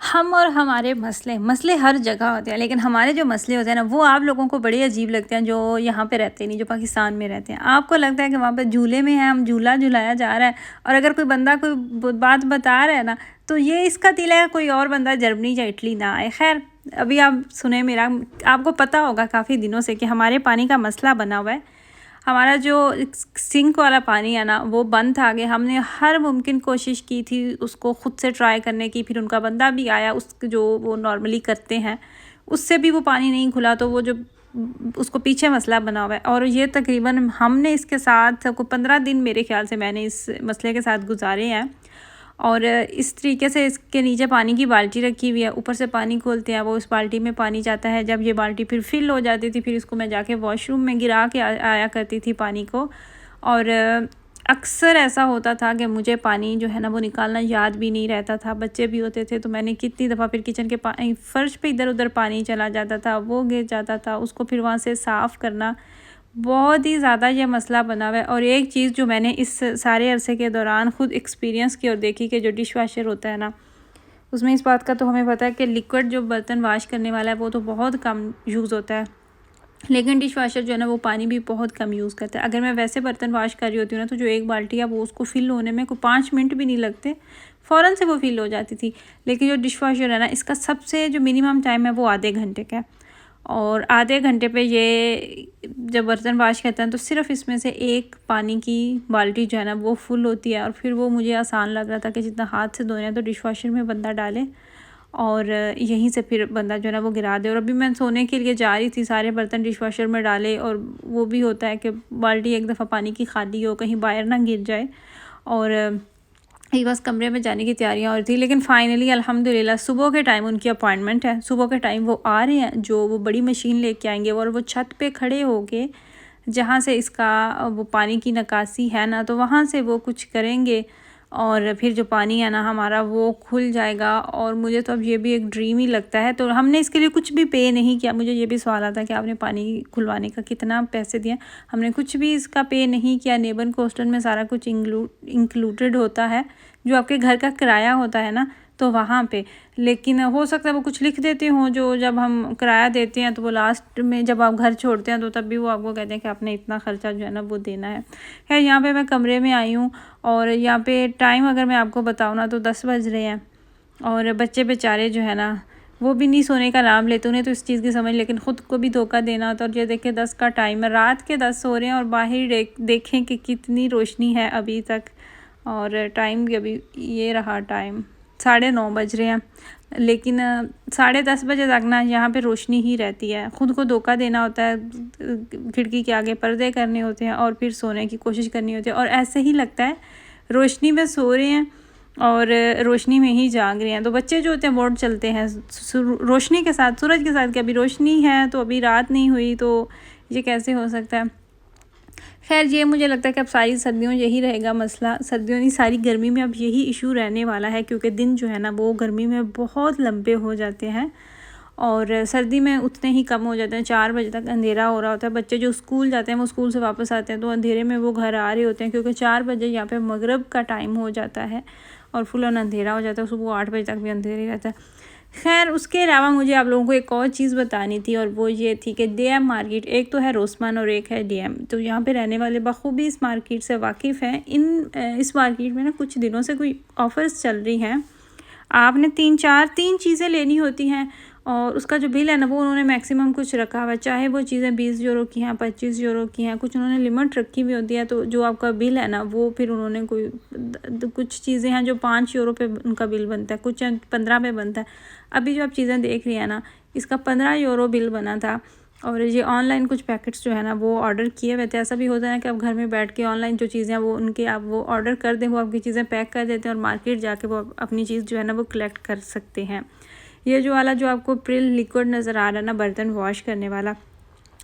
हम और हमारे मसले मसले हर जगह होते हैं, लेकिन हमारे जो मसले होते हैं ना वो आप लोगों को बड़े अजीब लगते हैं जो यहाँ पे रहते नहीं, जो पाकिस्तान में रहते हैं। आपको लगता है कि वहाँ पे झूले में है, हम झूला झुलाया जा रहा है, और अगर कोई बंदा कोई बात बता रहा है ना तो ये इसका दिल है कोई और बंदा जर्मनी या इटली ना आए। खैर, अभी आप सुने मेरा, आपको पता होगा काफ़ी दिनों से कि हमारे पानी का मसला बना हुआ है। हमारा जो सिंक वाला पानी है ना वो बंद था। कि हमने हर मुमकिन कोशिश की थी उसको ख़ुद से ट्राई करने की, फिर उनका बंदा भी आया उस जो वो नॉर्मली करते हैं, उससे भी वो पानी नहीं खुला। तो वो जो उसको पीछे मसला बना हुआ है, और ये तकरीबन हमने इसके साथ को 15 दिन मेरे ख्याल से मैंने इस मसले के साथ गुजारे हैं। और इस तरीके से इसके नीचे पानी की बाल्टी रखी हुई है, ऊपर से पानी खोलते हैं, वो इस बाल्टी में पानी जाता है। जब ये बाल्टी फिर फिल हो जाती थी, फिर इसको मैं जाके वॉशरूम में गिरा के आया करती थी पानी को। और अक्सर ऐसा होता था कि मुझे पानी जो है ना वो निकालना याद भी नहीं रहता था। बच्चे भी होते थे तो मैंने कितनी दफ़ा फिर किचन के फ़र्श पे इधर उधर पानी चला जाता था, वो गिर जाता था, उसको फिर वहाँ से साफ़ करना बहुत ही ज़्यादा ये मसला बना हुआ है। और एक चीज़ जो मैंने इस सारे अरसे के दौरान ख़ुद एक्सपीरियंस की और देखी कि जो डिश वाशर होता है ना उसमें इस बात का तो हमें पता है कि लिक्विड जो बर्तन वाश करने वाला है वो तो बहुत कम यूज़ होता है, लेकिन डिश वाशर जो है ना वो पानी भी बहुत कम यूज़ करता है। अगर मैं वैसे बर्तन वाश कर रही होती हूँ ना तो जो एक बाल्टी है वो उसको फिल होने में कोई 5 मिनट भी नहीं लगते, फ़ौरन से वो फिल हो जाती थी। लेकिन जो डिश वाशर है ना इसका सबसे जो मिनिमम टाइम है वो आधे घंटे का है, और आधे घंटे पे ये जब बर्तन वाश करते हैं तो सिर्फ इसमें से एक पानी की बाल्टी जो है ना वो फुल होती है। और फिर वो मुझे आसान लग रहा था कि जितना हाथ से धोने हैं तो डिश वाशर में बंदा डाले और यहीं से फिर बंदा जो है ना वो गिरा दे। और अभी मैं सोने के लिए जा रही थी, सारे बर्तन डिश वाशर में डाले, और वो भी होता है कि बाल्टी एक दफ़ा पानी की खाली हो, कहीं बाहर ना गिर जाए। और ये बस कमरे में जाने की तैयारियां हो रही थी, लेकिन फ़ाइनली अल्हम्दुलिल्लाह सुबह के टाइम उनकी अपॉइंटमेंट है। सुबह के टाइम वो आ रहे हैं, जो वो बड़ी मशीन लेके आएंगे और वो छत पे खड़े होके जहाँ से इसका वो पानी की निकासी है ना तो वहाँ से वो कुछ करेंगे, और फिर जो पानी है ना हमारा वो खुल जाएगा। और मुझे तो अब ये भी एक ड्रीम ही लगता है। तो हमने इसके लिए कुछ भी पे नहीं किया। मुझे ये भी सवाल आता है कि आपने पानी खुलवाने का कितना पैसे दिए। हमने कुछ भी इसका पे नहीं किया। नेबन कोस्टल में सारा कुछ इंक्लूडेड होता है, जो आपके घर का किराया होता है ना तो वहाँ पे। लेकिन हो सकता है वो कुछ लिख देते हों जो जब हम किराया देते हैं तो वो लास्ट में जब आप घर छोड़ते हैं तो तब भी वो आपको कहते हैं कि आपने इतना ख़र्चा जो है ना वो देना है। खैर, यहाँ पे मैं कमरे में आई हूँ और यहाँ पे टाइम अगर मैं आपको बताऊँ ना तो 10 बज रहे हैं, और बच्चे बेचारे जो है ना वो भी नहीं सोने का नाम लेते। उन्हें तो इस चीज़ की समझ, लेकिन ख़ुद को भी धोखा देना होता है। और ये देखें 10 का टाइम है, रात के 10 सो रहे हैं, और बाहर देखें कि कितनी रोशनी है अभी तक। और टाइम भी अभी ये रहा, टाइम 9:30 बज रहे हैं, लेकिन 10:30 बजे तक ना यहाँ पे रोशनी ही रहती है। ख़ुद को धोखा देना होता है, खिड़की के आगे पर्दे करने होते हैं और फिर सोने की कोशिश करनी होती है। और ऐसे ही लगता है रोशनी में सो रहे हैं और रोशनी में ही जाग रहे हैं। तो बच्चे जो होते हैं बोर्ड चलते हैं रोशनी के साथ, सूरज के साथ, कि अभी रोशनी है तो अभी रात नहीं हुई, तो ये कैसे हो सकता है। खैर, ये मुझे लगता है कि अब सारी सर्दियों यही रहेगा मसला। सर्दियों नहीं, सारी गर्मी में अब यही इशू रहने वाला है, क्योंकि दिन जो है ना वो गर्मी में बहुत लंबे हो जाते हैं और सर्दी में उतने ही कम हो जाते हैं। 4 बजे तक अंधेरा हो रहा होता है। बच्चे जो स्कूल जाते हैं वो स्कूल से वापस आते हैं तो अंधेरे में वो घर आ रहे होते हैं, क्योंकि 4 बजे यहाँ पे मगरिब का टाइम हो जाता है और फुल ऑन अंधेरा हो जाता है। सुबह 8 बजे तक भी अंधेरे रहता है। खैर, उसके अलावा मुझे आप लोगों को एक और चीज़ बतानी थी, और वो ये थी कि डीएम मार्केट, एक तो है रोसमान और एक है डीएम। तो यहाँ पे रहने वाले बखूबी इस मार्केट से वाकिफ़ हैं। इस मार्केट में ना कुछ दिनों से कोई ऑफ़र्स चल रही हैं। आपने 3 चीज़ें लेनी होती हैं और उसका जो बिल है ना वो उन्होंने मैक्सिमम कुछ रखा हुआ है, चाहे वो चीज़ें 20 यूरो की हैं, 25 यूरो की हैं, कुछ उन्होंने लिमिट रखी हुई होती है। तो जो आपका बिल है ना वो फिर उन्होंने कुछ चीज़ें हैं जो 5 यूरो पे उनका बिल बनता है, कुछ 15 पे बनता है। अभी जो आप चीज़ें देख रही हैं ना इसका 15 यूरो बिल बना था। और ये ऑनलाइन कुछ पैकेट्स जो है ना वो ऑर्डर किए हुए थे। ऐसा भी होता है कि आप घर में बैठ के ऑनलाइन जो चीज़ें वो उनके आप वो ऑर्डर कर दें, वो आपकी चीज़ें पैक कर देते हैं और मार्केट जाके वो अपनी चीज़ जो है ना वो कलेक्ट कर सकते हैं। ये जो वाला जो आपको प्रिल लिक्विड नज़र आ रहा है ना बर्तन वॉश करने वाला,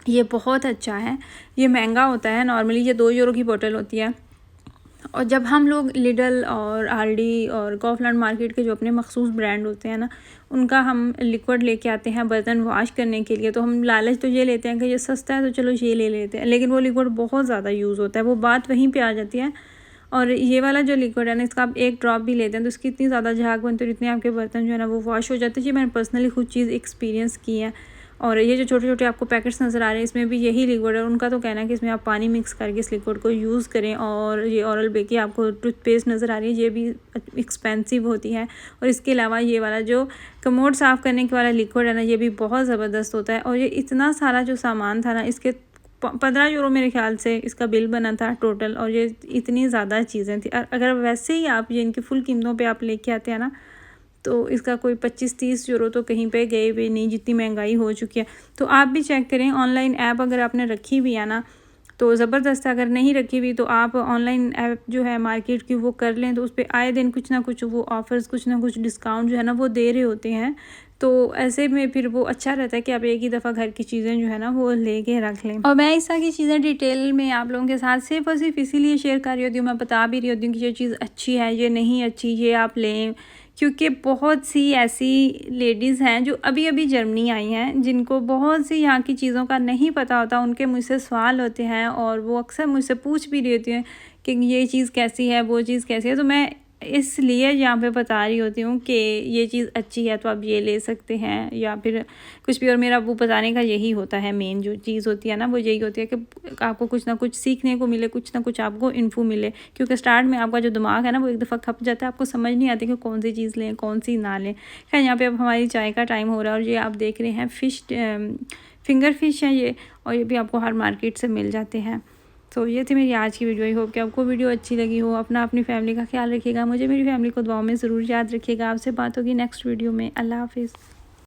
ये बहुत अच्छा है। ये महंगा होता है, नॉर्मली ये 2 यूरो की बोतल होती है। और जब हम लोग लिडल और आरडी और कॉफलैंड मार्केट के जो अपने मखसूस ब्रांड होते हैं ना उनका हम लिक्विड लेके आते हैं बर्तन वॉश करने के लिए, तो हम लालच तो ये लेते हैं कि ये सस्ता है तो चलो ये ले लेते हैं, लेकिन वो लिक्विड बहुत ज़्यादा यूज़ होता है। वो बात वहीं पे आ जाती है और ये वाला जो लिक्विड है ना, इसका आप एक ड्रॉप भी लेते हैं तो इसकी इतनी ज़्यादा झाग बनती है और इतने आपके बर्तन जो है ना वो वॉश हो जाते हैं। ये मैंने पर्सनली खुद चीज़ एक्सपीरियंस की है। और ये जो छोटे छोटे आपको पैकेट्स नज़र आ रहे हैं इसमें भी यही लिक्विड है। उनका तो कहना है कि इसमें आप पानी मिक्स करके इस लिक्विड को यूज़ करें। और ये ओरल बे की आपको टूथपेस्ट नज़र आ रही है, ये भी एक्सपेंसिव होती है। और इसके अलावा ये वाला जो कमोड साफ़ करने के वाला लिक्विड है ना, ये भी बहुत ज़बरदस्त होता है। और ये इतना सारा जो सामान था ना, इसके 15 यूरो मेरे ख्याल से इसका बिल बना था टोटल। और ये इतनी ज़्यादा चीज़ें थी। अगर वैसे ही आप ये इनकी फुल कीमतों पे आप लेके आते हैं ना, तो इसका कोई 25-30 यूरो तो कहीं पे गए भी नहीं, जितनी महंगाई हो चुकी है। तो आप भी चेक करें, ऑनलाइन ऐप अगर आपने रखी भी है ना तो ज़बरदस्त है। अगर नहीं रखी हुई तो आप ऑनलाइन ऐप जो है मार्केट की वो कर लें, तो उस पर आए दिन कुछ ना कुछ वो ऑफ़र्स, कुछ ना कुछ डिस्काउंट जो है ना वो दे रहे होते हैं। तो ऐसे में फिर वो अच्छा रहता है कि आप एक ही दफ़ा घर की चीज़ें जो है ना वो लेके रख लें। और मैं इस तरह की चीज़ें डिटेल में आप लोगों के साथ सिर्फ और सिर्फ इसीलिए शेयर कर रही होती हूँ, मैं बता भी रही होती हूँ कि ये चीज़ अच्छी है, ये नहीं अच्छी, ये आप लें। क्योंकि बहुत सी ऐसी लेडीज़ हैं जो अभी अभी जर्मनी आई हैं, जिनको बहुत सी यहाँ की चीज़ों का नहीं पता होता। उनके मुझसे सवाल होते हैं और वो अक्सर मुझसे पूछ भी रही होती हैं कि ये चीज़ कैसी है, वो चीज़ कैसी है। तो मैं इसलिए यहाँ पे बता रही होती हूँ कि ये चीज़ अच्छी है तो आप ये ले सकते हैं, या फिर कुछ भी। और मेरा वो बताने का यही होता है, मेन जो चीज़ होती है ना वो यही होती है कि आपको कुछ ना कुछ सीखने को मिले, कुछ ना कुछ आपको इन्फो मिले। क्योंकि स्टार्ट में आपका जो दिमाग है ना वो एक दफ़ा खप जाता है, आपको समझ नहीं आती कि कौन सी चीज़ लें, कौन सी ना लें। खैर, यहाँ पर अब हमारी चाय का टाइम हो रहा है। और ये आप देख रहे हैं फिंगर फिश है ये, और ये भी आपको हर मार्केट से मिल जाते हैं। तो ये थी मेरी आज की वीडियो। आई होप कि आपको वीडियो अच्छी लगी हो। अपनी फैमिली का ख्याल रखिएगा, मुझे मेरी फैमिली को दुआ में ज़रूर याद रखिएगा। आपसे बात होगी नेक्स्ट वीडियो में। अल्लाह हाफिज़।